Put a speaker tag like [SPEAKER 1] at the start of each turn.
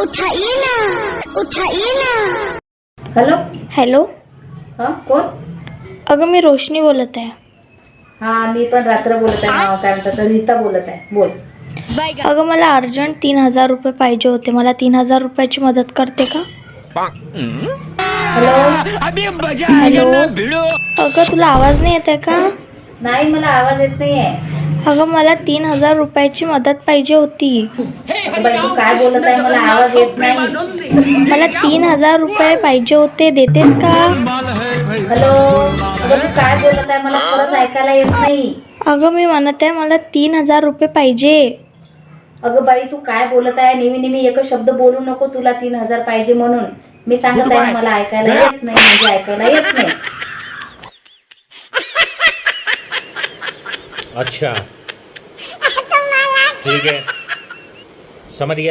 [SPEAKER 1] उठाइए ना, उठाइए ना।
[SPEAKER 2] हॅलो.
[SPEAKER 3] हॅलो.
[SPEAKER 2] हां, कोण?
[SPEAKER 3] अगं मी रोशनी बोलत आहे.
[SPEAKER 2] हां, मी पण रात्र बोलत आहे. नाव काय म्हणतात, रीता बोलत आहे. बोल.
[SPEAKER 3] अगं मला अर्जंट 3,000 रुपये पाहिजे होते. मला 3,000 रुपयाची मदत करते का?
[SPEAKER 2] हॅलो.
[SPEAKER 3] हॅलो. अगं तुला आवाज नाही येत आहे का?
[SPEAKER 2] नाही, मला आवाज येत नाही आहे.
[SPEAKER 3] अगं मला 3,000 रुपयाची मदत पाहिजे होती.
[SPEAKER 2] बाई, तू काय बोलत आहे? मला आवाज येत नाही.
[SPEAKER 3] मला 3,000 रुपये पाहिजे होते. देतेस का?
[SPEAKER 2] हॅलो. अगं तू काय बोलत आहे? मला खरंच ऐकायला येत नाही.
[SPEAKER 3] अगं मी म्हणत आहे मला 3,000 रुपये पाहिजे.
[SPEAKER 2] अगं बाई, तू काय बोलत आहे? नेहमी एकच शब्द बोलू नको. तुला 3,000 पाहिजे म्हणून मी सांगत आहे. मला ऐकायला येत नाही, म्हणजे ऐकायला येत नाही.
[SPEAKER 4] अच्छा, ठीक है, समझ गया.